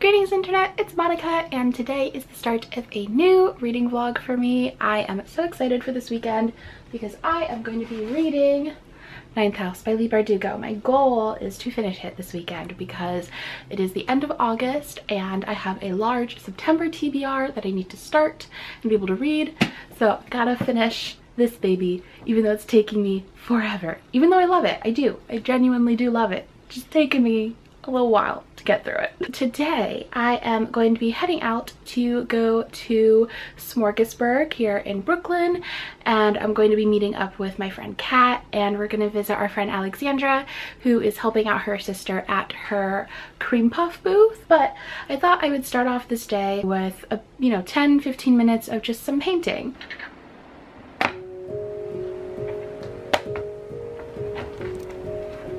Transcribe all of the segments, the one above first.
Greetings internet, it's Monica and today is the start of a new reading vlog for me. I am so excited for this weekend because I am going to be reading Ninth House by Leigh Bardugo. My goal is to finish it this weekend because it is the end of August and I have a large September TBR that I need to start and be able to read. So gotta finish this baby even though it's taking me forever. Even though I love it, I do. I genuinely do love it. It's just taking me a little while to get through it. Today I am going to be heading out to go to Smorgasburg here in Brooklyn, and I'm going to be meeting up with my friend Kat, and we're going to visit our friend Alexandra, who is helping out her sister at her cream puff booth. But I thought I would start off this day with a 10-15 minutes of just some painting.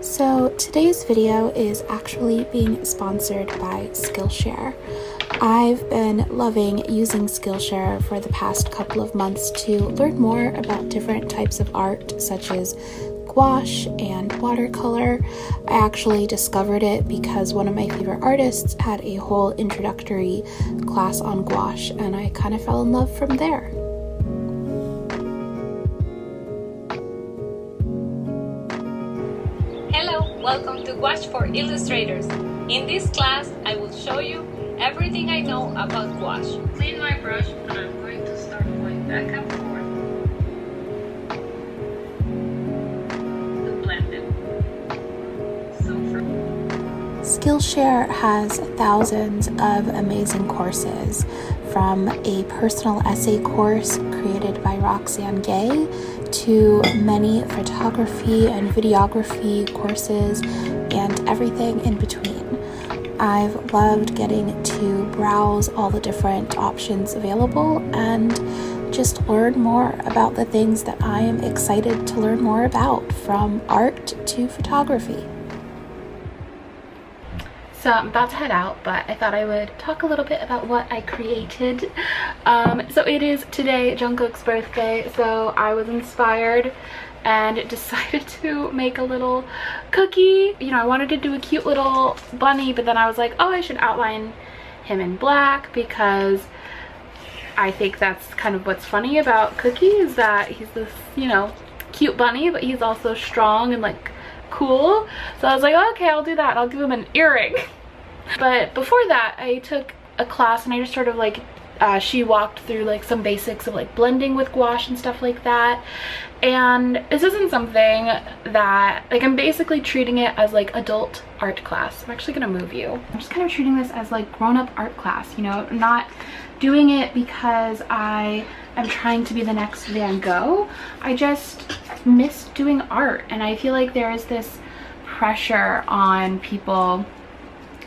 So today's video is actually being sponsored by Skillshare. I've been loving using Skillshare for the past couple of months to learn more about different types of art such as gouache and watercolor. I actually discovered it because one of my favorite artists had a whole introductory class on gouache and I kind of fell in love from there. Welcome to Gouache for Illustrators. In this class, I will show you everything I know about gouache. Clean my brush and I'm going to start going back and forth to blend it. Skillshare has thousands of amazing courses, from a personal essay course created by Roxane Gay to many photography and videography courses and everything in between. I've loved getting to browse all the different options available and just learn more about the things that I am excited to learn more about, from art to photography. So I'm about to head out, but I thought I would talk a little bit about what I created. So it is today Jungkook's birthday, so I was inspired and decided to make a little cookie. I wanted to do a cute little bunny, but then I was like, oh, I should outline him in black because I think that's kind of what's funny about Cookie, is that he's this, cute bunny, but he's also strong and like cool. So I was like, oh, okay, I'll do that. I'll give him an earring. But before that, I took a class and I just sort of like she walked through like some basics of like blending with gouache and stuff like that. And this isn't something that, like, I'm basically treating it as like adult art class. I'm actually gonna move you. I'm just kind of treating this as like grown-up art class, I'm not doing it because I am trying to be the next Van Gogh. I just miss doing art, and I feel like there is this pressure on people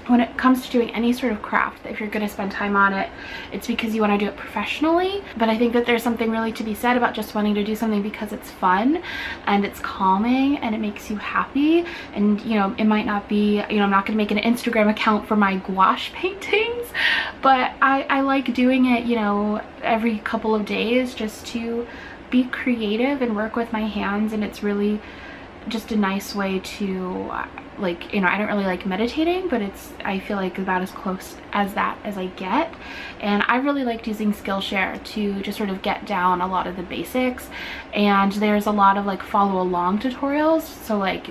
when it comes to doing any sort of craft, that if you're going to spend time on it, it's because you want to do it professionally. But I think that there's something really to be said about just wanting to do something because it's fun and it's calming and it makes you happy. And it might not be, I'm not going to make an Instagram account for my gouache paintings, but I like doing it, every couple of days just to be creative and work with my hands. And it's really just a nice way to I don't really like meditating, but I feel like about as close as that as I get. And I really liked using Skillshare to just sort of get down a lot of the basics. And there's a lot of like follow along tutorials, so like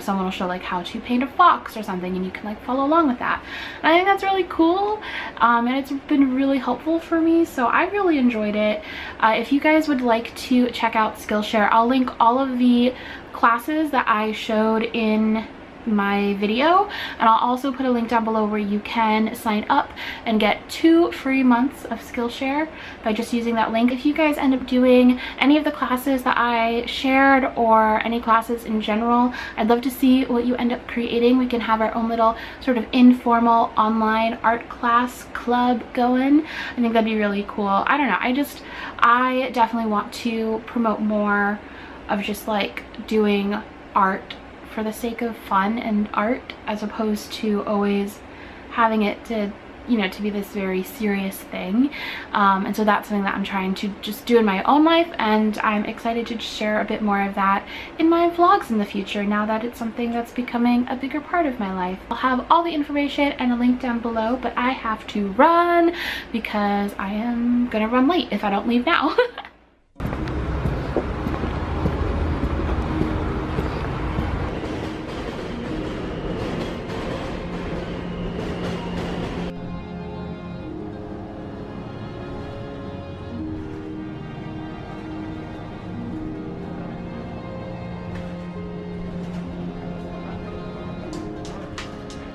someone will show like how to paint a fox or something, and you can like follow along with that. And I think that's really cool, and it's been really helpful for me, so I really enjoyed it. If you guys would like to check out Skillshare, I'll link all of the classes that I showed in my video, and I'll also put a link down below where you can sign up and get 2 free months of Skillshare by just using that link. If you guys end up doing any of the classes that I shared or any classes in general, I'd love to see what you end up creating. We can have our own little sort of informal online art class club going. I think that'd be really cool. I don't know, I definitely want to promote more of just like doing art for the sake of fun and art, as opposed to always having it to you know, to be this very serious thing. And so that's something that I'm trying to just do in my own life, and I'm excited to share a bit more of that in my vlogs in the future now that it's something that's becoming a bigger part of my life. I'll have all the information and a link down below, but I have to run because I am gonna run late if I don't leave now.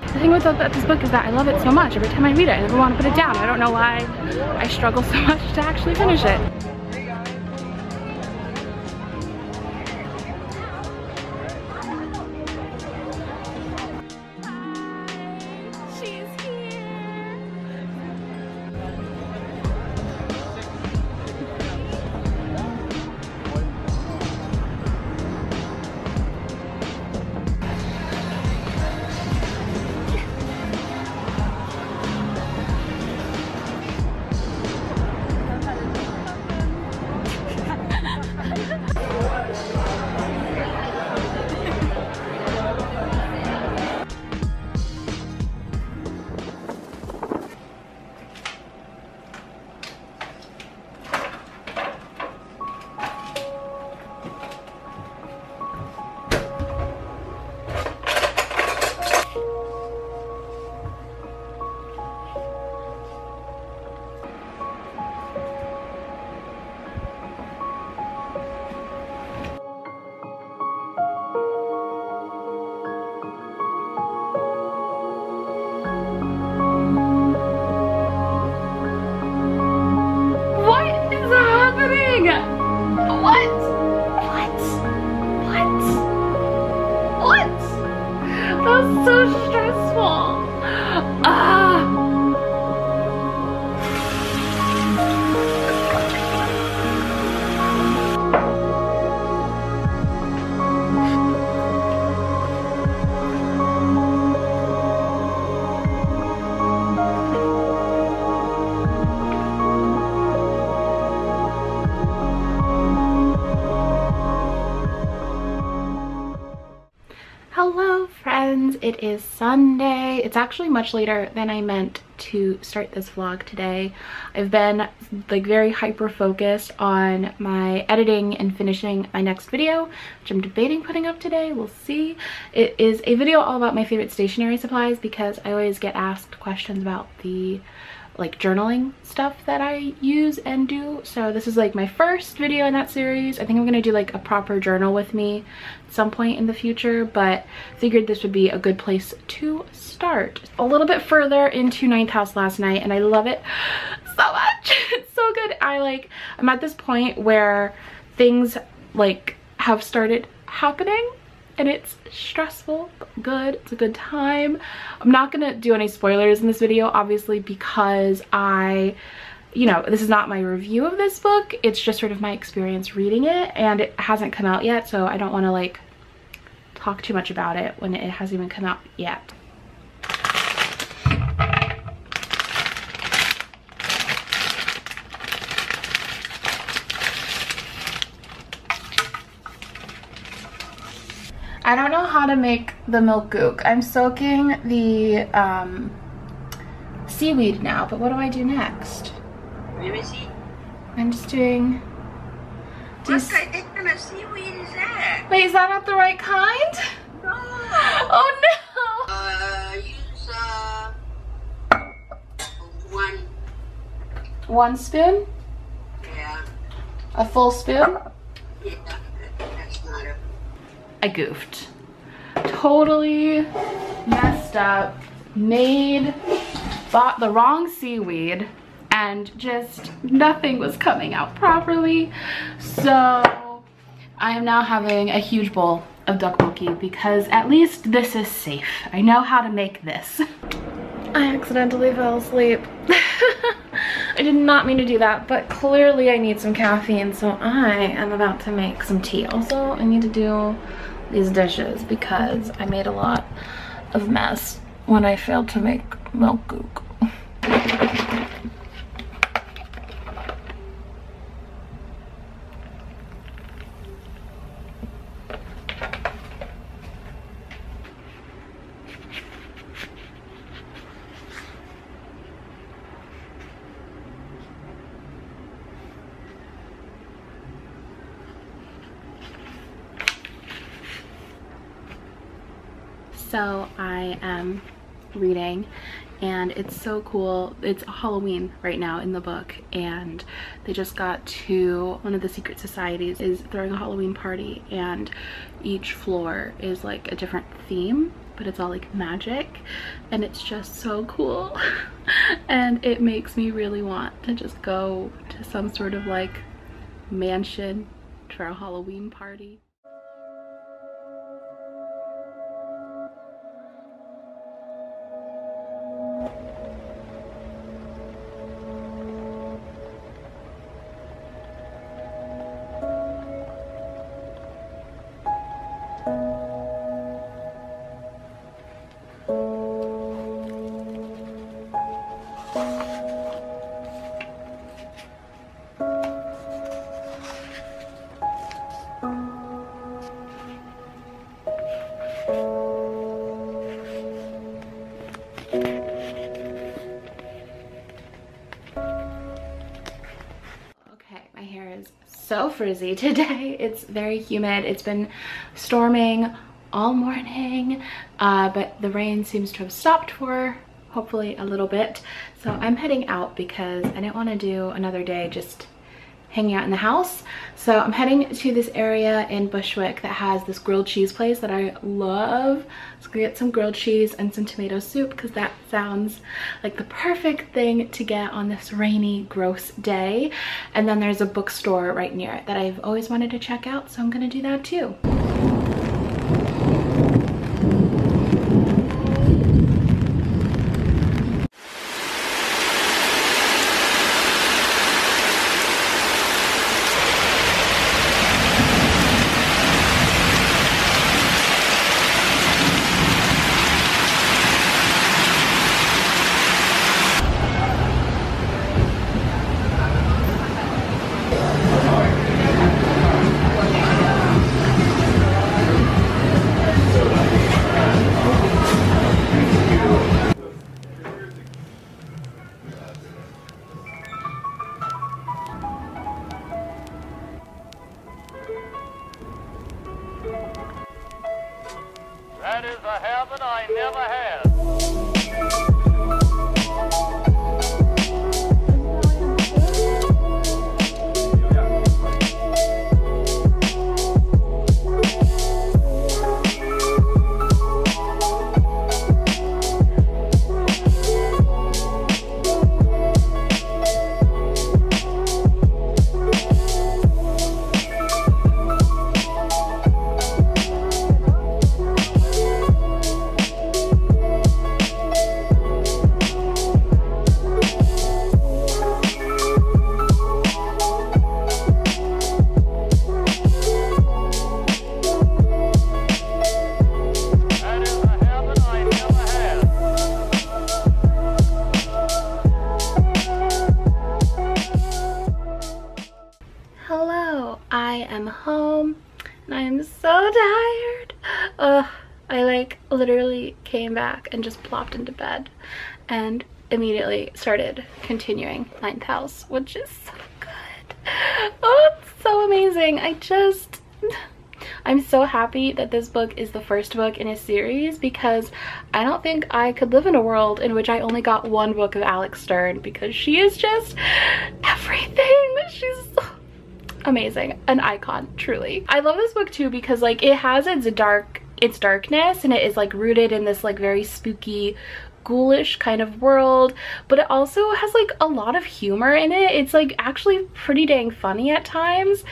The thing with this book is that I love it so much. Every time I read it, I never want to put it down. I don't know why I struggle so much to actually finish it. Hello friends, it is Sunday. It's actually much later than I meant to start this vlog today. I've been like very hyper focused on my editing and finishing my next video, which I'm debating putting up today. We'll see. It is a video all about my favorite stationery supplies because I always get asked questions about the like journaling stuff that I use and do. So this is like my first video in that series. I think I'm gonna do like a proper journal with me at some point in the future, but figured this would be a good place to start. A little bit further into Ninth House last night, and I love it so much. It's so good. I'm at this point where things like have started happening, and it's stressful but good. It's a good time. I'm not gonna do any spoilers in this video, obviously, because this is not my review of this book. It's just sort of my experience reading it, and it hasn't come out yet, so I don't want to like talk too much about it when it hasn't even come out yet. I don't know how to make the milk gook. I'm soaking the seaweed now, but what do I do next? Let me see. I'm just doing... What kind of seaweed is that? Wait, is that not the right kind? No. Oh no! Use one. One spoon? Yeah. A full spoon? Yeah, that's not a... I goofed. Totally messed up. Bought the wrong seaweed, and just nothing was coming out properly. So I am now having a huge bowl of tteokbokki because at least this is safe. I know how to make this. I accidentally fell asleep. I did not mean to do that, but clearly I need some caffeine, so I am about to make some tea. Also, I need to do these dishes because I made a lot of mess when I failed to make milk gook. So I am reading and it's so cool. It's Halloween right now in the book, and they just got to one of the secret societies is throwing a Halloween party, and each floor is like a different theme, but it's all like magic, and it's just so cool. And it makes me really want to just go to some sort of like mansion for a Halloween party. So frizzy today. It's very humid. It's been storming all morning, but the rain seems to have stopped for hopefully a little bit. So I'm heading out because I didn't want to do another day just hanging out in the house. So I'm heading to this area in Bushwick that has this grilled cheese place that I love. So I'm gonna get some grilled cheese and some tomato soup because that sounds like the perfect thing to get on this rainy, gross day. And then there's a bookstore right near it that I've always wanted to check out, so I'm gonna do that too. That is a heaven I never had. I am home and I am so tired. I like literally came back and just plopped into bed and immediately started continuing Ninth House, which is so good. Oh, it's so amazing. I'm so happy that this book is the first book in a series, because I don't think I could live in a world in which I only got one book of Alex Stern, because she is just everything. She's so amazing, an icon, truly. I love this book too because like it has its darkness, and it is like rooted in this like very spooky, ghoulish kind of world, but it also has like a lot of humor in it. It's like actually pretty dang funny at times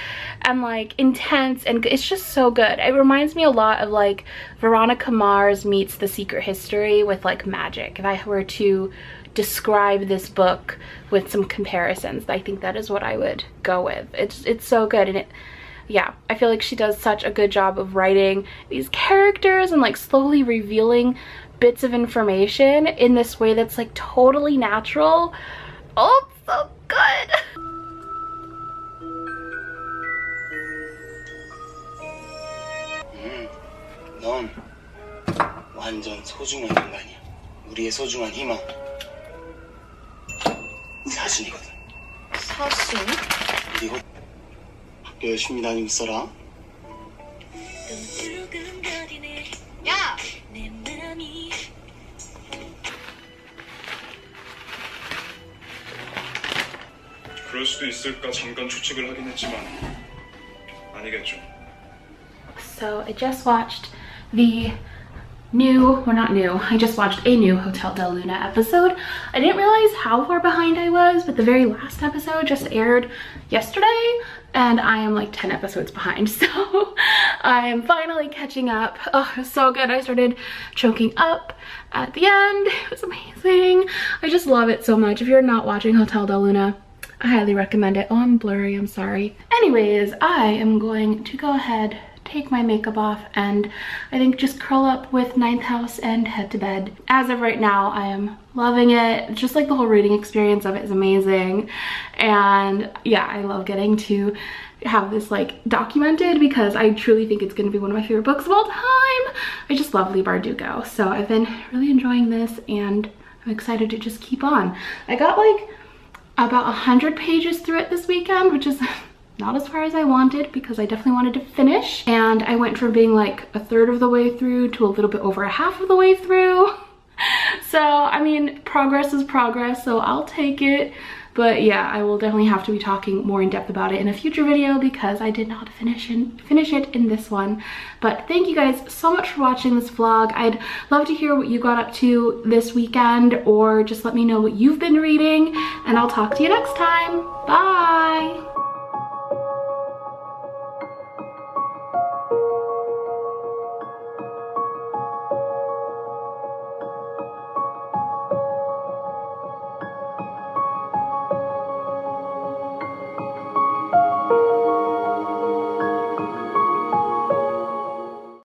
and like intense, and it's just so good. It reminds me a lot of like Veronica Mars meets The Secret History with like magic. If I were to describe this book with some comparisons, I think that is what I would go with. It's so good, and yeah, I feel like she does such a good job of writing these characters and like slowly revealing bits of information in this way that's like totally natural. Oh, it's so good. 넌 완전 소중한 인간이야. 우리의 소중한 희망. 사신이거든. 사신? 그리고 학교 열심히 다니고 있어라. 야! 그럴 수도 있을까 잠깐 추측을 하긴 했지만 아니겠죠. So I just watched the new, or not new, I just watched a new Hotel Del Luna episode. I didn't realize how far behind I was, but the very last episode just aired yesterday and I am like 10 episodes behind. So I am finally catching up. Oh, it was so good. I started choking up at the end. It was amazing. I just love it so much. If you're not watching Hotel Del Luna, I highly recommend it. Oh, I'm blurry, I'm sorry. Anyways, I am going to go ahead, take my makeup off, and I think just curl up with Ninth House and head to bed. As of right now, I am loving it. Just like the whole reading experience of it is amazing. And yeah, I love getting to have this like documented because I truly think it's gonna be one of my favorite books of all time. I just love Leigh Bardugo. So I've been really enjoying this and I'm excited to just keep on. I got like about 100 pages through it this weekend, which is not as far as I wanted because I definitely wanted to finish. And I went from being like a third of the way through to a little bit over a half of the way through. So, I mean, progress is progress, so I'll take it. But yeah, I will definitely have to be talking more in depth about it in a future video because I did not finish it in this one. But thank you guys so much for watching this vlog. I'd love to hear what you got up to this weekend, or just let me know what you've been reading, and I'll talk to you next time. Bye!